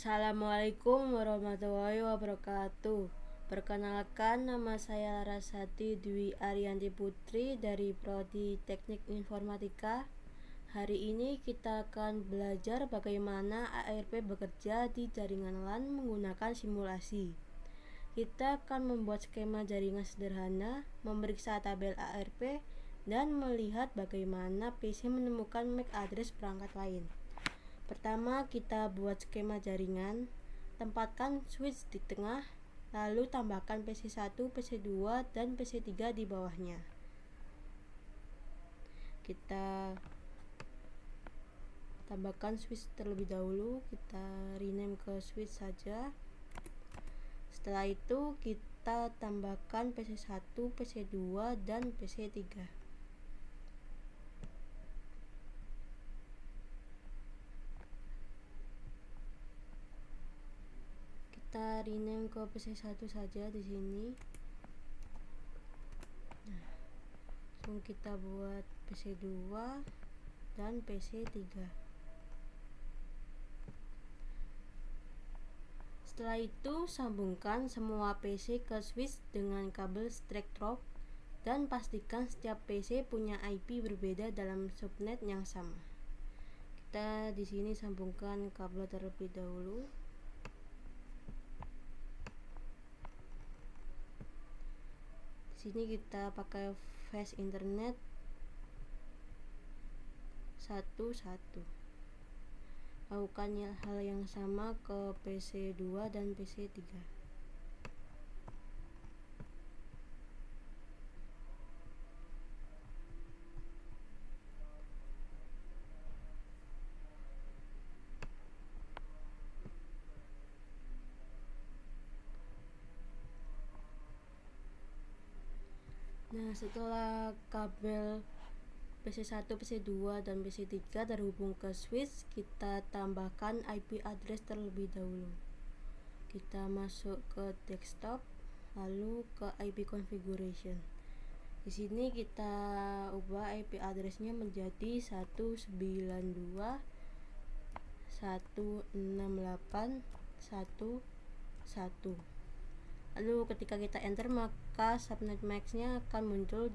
Assalamualaikum warahmatullahi wabarakatuh. Perkenalkan, nama saya Larasati Dwi Ariyanti Putri dari Prodi Teknik Informatika. Hari ini kita akan belajar bagaimana ARP bekerja di jaringan LAN menggunakan simulasi. Kita akan membuat skema jaringan sederhana, memeriksa tabel ARP, dan melihat bagaimana PC menemukan MAC address perangkat lain. Pertama, kita buat skema jaringan. Tempatkan switch di tengah, lalu tambahkan PC1, PC2, dan PC3 di bawahnya. Kita tambahkan switch terlebih dahulu, kita rename ke switch saja. Setelah itu kita tambahkan PC1, PC2, dan PC3. Kita rename ke PC1 saja di sini. Langsung kita buat PC2 dan PC3. Setelah itu sambungkan semua PC ke switch dengan kabel straight drop dan pastikan setiap PC punya IP berbeda dalam subnet yang sama. Kita di sini sambungkan kabel terlebih dahulu. Di sini kita pakai fast internet 1.1. Lakukan hal yang sama ke PC2 dan PC3. Nah, setelah kabel PC1, PC2, dan PC3 terhubung ke switch, kita tambahkan IP address terlebih dahulu. Kita masuk ke desktop, lalu ke IP configuration. Di sini kita ubah IP addressnya menjadi 192.168.1.1. Lalu ketika kita enter, maka subnet MAC-nya akan muncul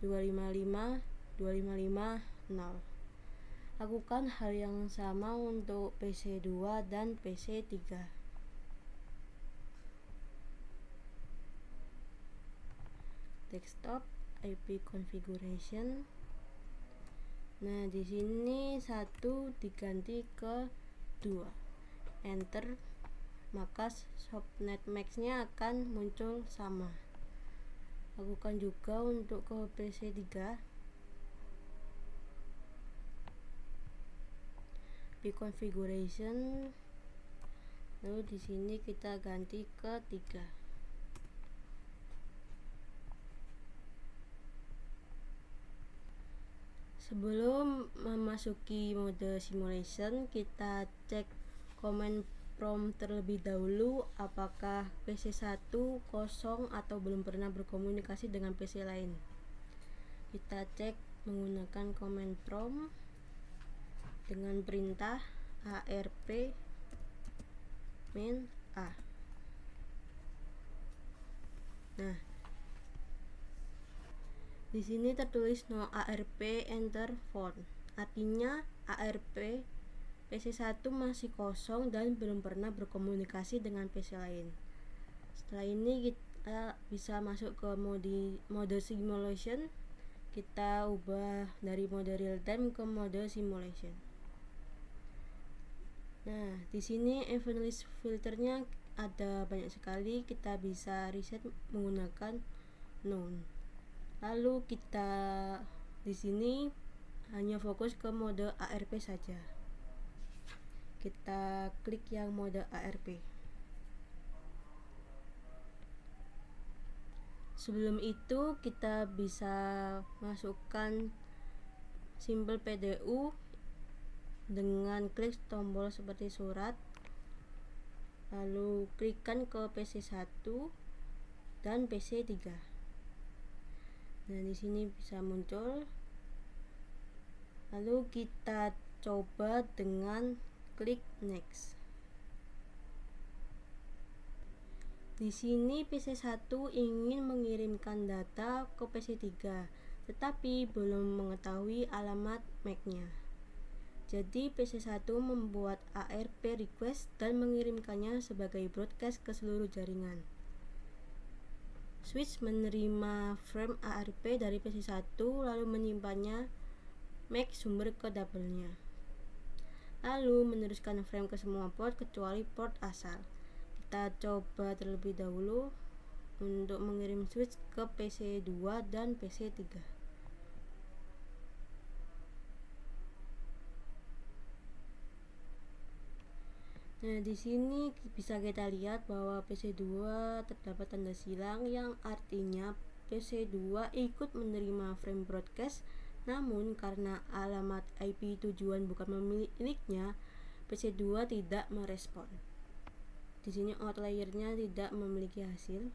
255.255.255.0. Lakukan hal yang sama untuk PC2 dan PC3. Desktop, IP configuration. Nah, di sini 1 diganti ke 2. Enter, maka subnet MAC-nya akan muncul sama. Lakukan juga untuk ke PC3. Di configuration, lalu di sini kita ganti ke 3. Sebelum memasuki mode simulation, kita cek command prompt terlebih dahulu apakah PC1 kosong atau belum pernah berkomunikasi dengan PC lain. Kita cek menggunakan command prompt dengan perintah ARP min A. Nah, di sini tertulis no ARP enter phone. Artinya ARP PC1 masih kosong dan belum pernah berkomunikasi dengan PC lain. Setelah ini kita bisa masuk ke mode simulation. Kita ubah dari mode real time ke mode simulation. Nah, di sini event list filternya ada banyak sekali. Kita bisa reset menggunakan none. Lalu kita di sini hanya fokus ke mode ARP saja. Kita klik yang mode ARP. Sebelum itu kita bisa masukkan simbol PDU dengan klik tombol seperti surat, lalu klikkan ke PC1 dan PC3. Nah, di sini bisa muncul. Lalu kita coba dengan klik next. Di sini PC1 ingin mengirimkan data ke PC3, tetapi belum mengetahui alamat MAC-nya. Jadi PC1 membuat ARP request dan mengirimkannya sebagai broadcast ke seluruh jaringan. Switch menerima frame ARP dari PC1 lalu menyimpannya MAC sumber ke double-nya. Lalu meneruskan frame ke semua port kecuali port asal. Kita coba terlebih dahulu untuk mengirim switch ke PC2 dan PC3. Nah, di sini bisa kita lihat bahwa PC2 terdapat tanda silang yang artinya PC2 ikut menerima frame broadcast, namun karena alamat IP tujuan bukan miliknya, PC2 tidak merespon. Di sini outliernya tidak memiliki hasil.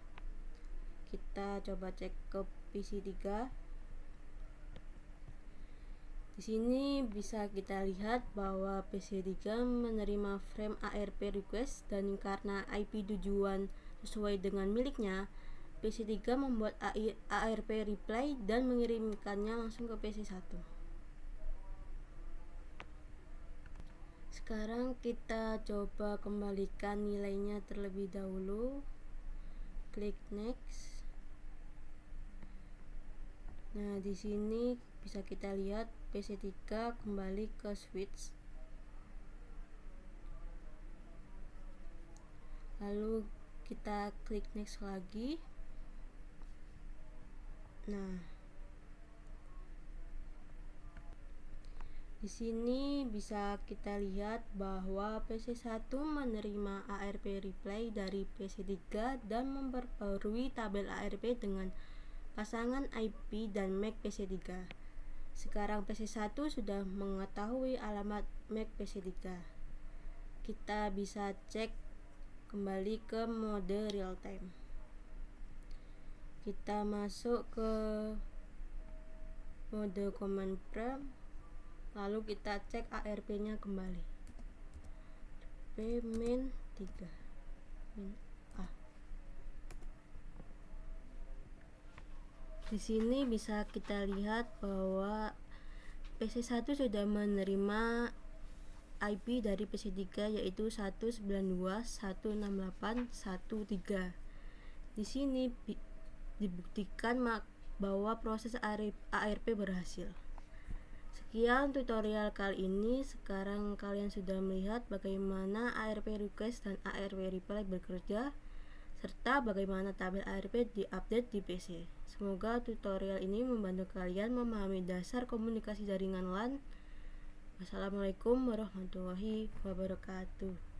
Kita coba cek ke PC3. Di sini bisa kita lihat bahwa PC3 menerima frame ARP request dan karena IP tujuan sesuai dengan miliknya, PC3 membuat ARP reply dan mengirimkannya langsung ke PC1. Sekarang kita coba kembalikan nilainya terlebih dahulu. Klik next. Nah, di sini bisa kita lihat PC3 kembali ke switch. Lalu kita klik next lagi. Nah, di sini bisa kita lihat bahwa PC1 menerima ARP reply dari PC3 dan memperbarui tabel ARP dengan pasangan IP dan MAC PC3. Sekarang PC1 sudah mengetahui alamat MAC PC3. Kita bisa cek kembali ke mode real time. Kita masuk ke mode command prompt, lalu kita cek ARP-nya kembali. min 3 min A. Di sini bisa kita lihat bahwa PC1 sudah menerima IP dari PC3 yaitu 192.168.1.3. Di sini dibuktikan bahwa proses ARP berhasil. Sekian tutorial kali ini. Sekarang kalian sudah melihat bagaimana ARP request dan ARP reply bekerja, serta bagaimana tabel ARP diupdate di PC. Semoga tutorial ini membantu kalian memahami dasar komunikasi jaringan LAN. Wassalamualaikum warahmatullahi wabarakatuh.